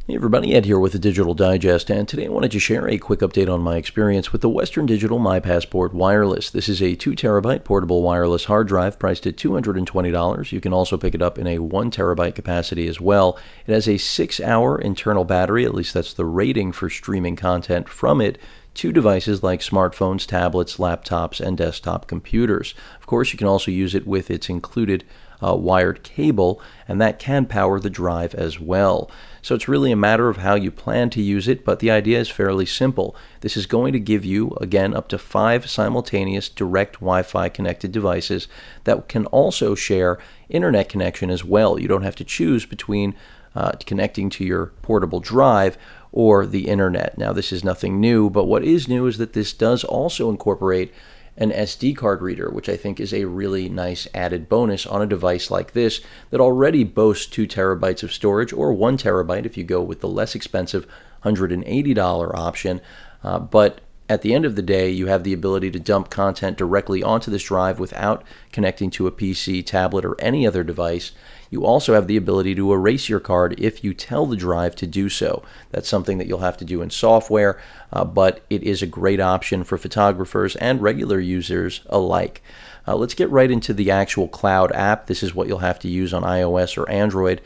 Hey everybody, Ed here with the Digital Digest, and today I wanted to share a quick update on my experience with the Western Digital My Passport Wireless. This is a 2 terabyte portable wireless hard drive priced at $220. You can also pick it up in a 1 terabyte capacity as well. It has a 6-hour internal battery, at least that's the rating for streaming content from it, to devices like smartphones, tablets, laptops, and desktop computers. Of course, you can also use it with its included wired cable, and that can power the drive as well. So it's really a matter of how you plan to use it, but the idea is fairly simple. This is going to give you, again, up to 5 simultaneous direct Wi-Fi connected devices that can also share internet connection as well. You don't have to choose between connecting to your portable drive or the internet. Now, this is nothing new, but what is new is that this does also incorporate an SD card reader, which I think is a really nice added bonus on a device like this that already boasts 2 terabytes of storage, or 1 terabyte if you go with the less expensive $180 option. But at the end of the day, you have the ability to dump content directly onto this drive without connecting to a PC, tablet, or any other device. You also have the ability to erase your card if you tell the drive to do so. That's something that you'll have to do in software, but it is a great option for photographers and regular users alike. Let's get right into the actual cloud app. This is what you'll have to use on iOS or Android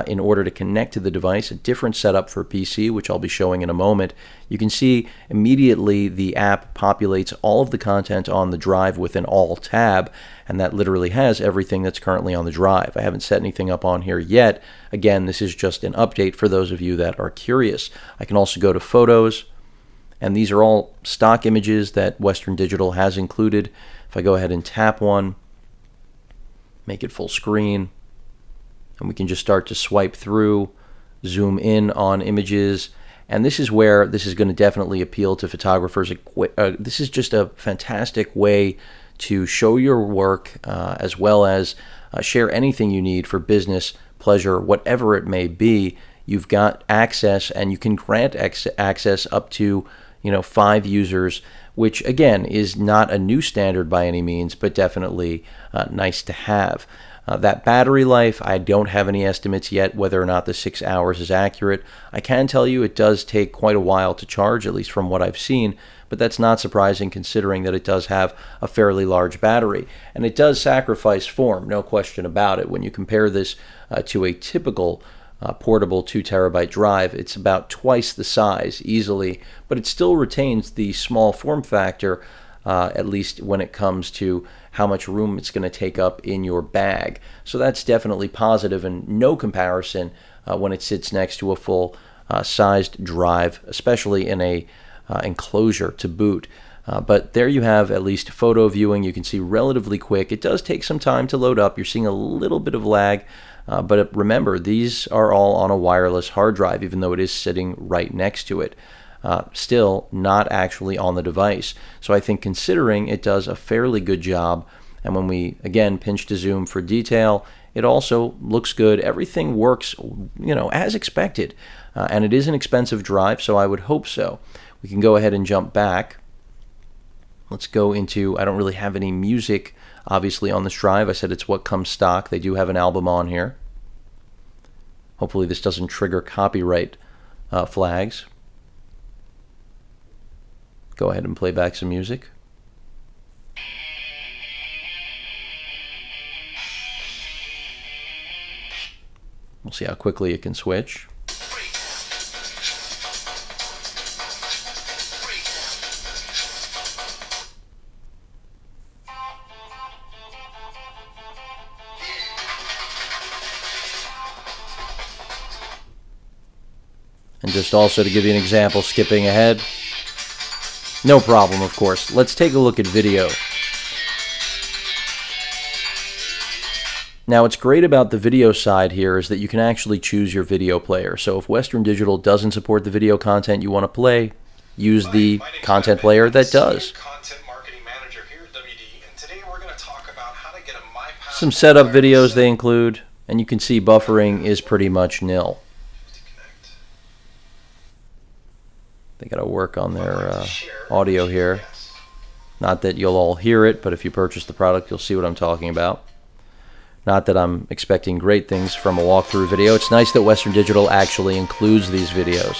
in order to connect to the device. A different setup for PC, which I'll be showing in a moment. You can see immediately the app populates all of the content on the drive with an all tab, and that literally has everything that's currently on the drive. I haven't set anything up on here yet. Again, this is just an update for those of you that are curious. I can also go to Photos, and these are all stock images that Western Digital has included. If I go ahead and tap one, make it full screen, and we can just start to swipe through, zoom in on images, and this is where this is going to definitely appeal to photographers. This is just a fantastic way to show your work as well as share anything you need for business, pleasure, whatever it may be. You've got access, and you can grant access up to 5 users, which again is not a new standard by any means, but definitely nice to have. That battery life, I don't have any estimates yet whether or not the 6 hours is accurate. I can tell you it does take quite a while to charge, at least from what I've seen, but that's not surprising considering that it does have a fairly large battery. And it does sacrifice form, no question about it. When you compare this to a typical portable 2 terabyte drive, it's about twice the size easily, but it still retains the small form factor, at least when it comes to how much room it's going to take up in your bag. So that's definitely positive, and no comparison when it sits next to a full sized drive, especially in a enclosure to boot. But there you have at least photo viewing. You can see relatively quick. It does take some time to load up. You're seeing a little bit of lag, but remember, these are all on a wireless hard drive, even though it is sitting right next to it. Still not actually on the device. So I think considering it does a fairly good job, and when we again pinch to zoom for detail, it also looks good. Everything works, as expected. And it is an expensive drive, so I would hope so. We can go ahead and jump back. Let's go into, I don't really have any music obviously on this drive. I said it's what comes stock. They do have an album on here. Hopefully this doesn't trigger copyright flags. Go ahead and play back some music. We'll see how quickly it can switch. And just also to give you an example, skipping ahead. No problem, of course. Let's take a look at video. Now, what's great about the video side here is that you can actually choose your video player. So if Western Digital doesn't support the video content you want to play, use the content player that does. Some setup videos they include, and you can see buffering is pretty much nil. They got to work on their audio here. Not that you'll all hear it, but if you purchase the product, you'll see what I'm talking about. Not that I'm expecting great things from a walkthrough video. It's nice that Western Digital actually includes these videos.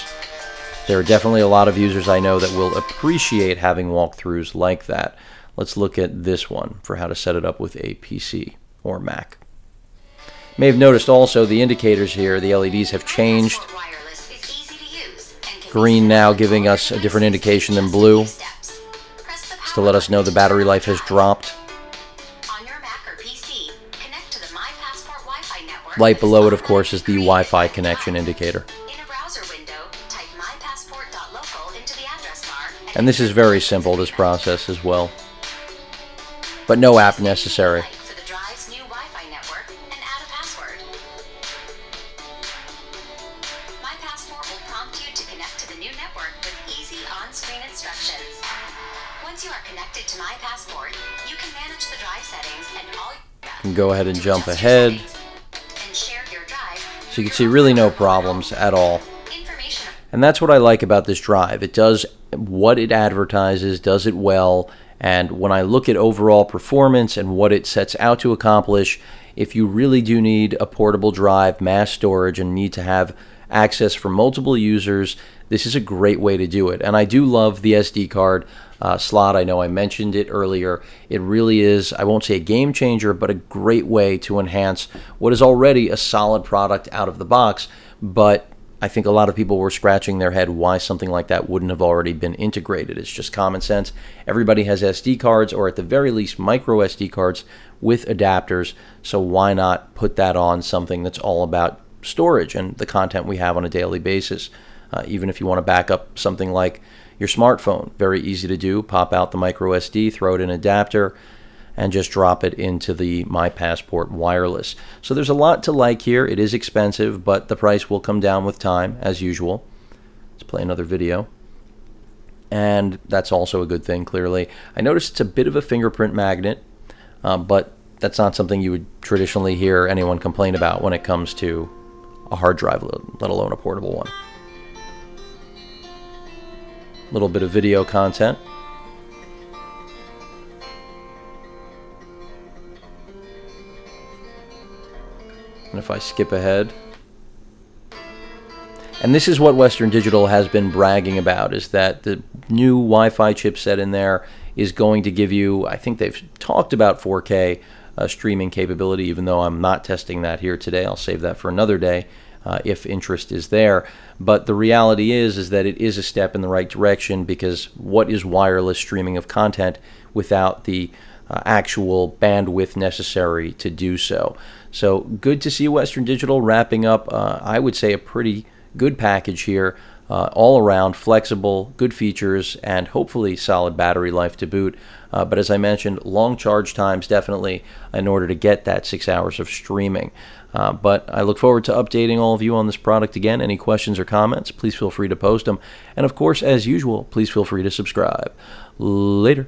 There are definitely a lot of users I know that will appreciate having walkthroughs like that. Let's look at this one for how to set it up with a PC or Mac. You may have noticed also the indicators here, the LEDs have changed. Green now giving us a different indication than blue. It's to let us know the battery life has dropped. Light below it, of course, is the Wi-Fi connection indicator. And this is very simple, this process as well. But no app necessary. Once you are connected to My Passport, you can manage the drive settings and all. You can go ahead and jump ahead. So you can see really no problems at all. And that's what I like about this drive. It does what it advertises, does it well, and when I look at overall performance and what it sets out to accomplish, if you really do need a portable drive, mass storage, and need to have access for multiple users, this is a great way to do it. And I do love the SD card slot. I know I mentioned it earlier. It really is, I won't say a game changer, but a great way to enhance what is already a solid product out of the box. But I think a lot of people were scratching their head why something like that wouldn't have already been integrated. It's just common sense. Everybody has SD cards, or at the very least micro SD cards with adapters, so why not put that on something that's all about storage and the content we have on a daily basis. Even if you want to back up something like your smartphone, very easy to do. Pop out the micro SD, throw it in an adapter, and just drop it into the My Passport wireless. So there's a lot to like here. It is expensive, but the price will come down with time, as usual. Let's play another video. And that's also a good thing, clearly. I noticed it's a bit of a fingerprint magnet, but that's not something you would traditionally hear anyone complain about when it comes to a hard drive, let alone a portable one. A little bit of video content. And if I skip ahead, and this is what Western Digital has been bragging about, is that the new Wi-Fi chipset in there is going to give you, I think they've talked about 4K streaming capability, even though I'm not testing that here today. I'll save that for another day if interest is there. But the reality is that it is a step in the right direction, because what is wireless streaming of content without the actual bandwidth necessary to do so? So good to see Western Digital wrapping up, I would say, a pretty good package here, all around flexible, good features, and hopefully solid battery life to boot. But as I mentioned, long charge times definitely in order to get that 6 hours of streaming. But I look forward to updating all of you on this product again. Any questions or comments, please feel free to post them. And of course, as usual, please feel free to subscribe. Later.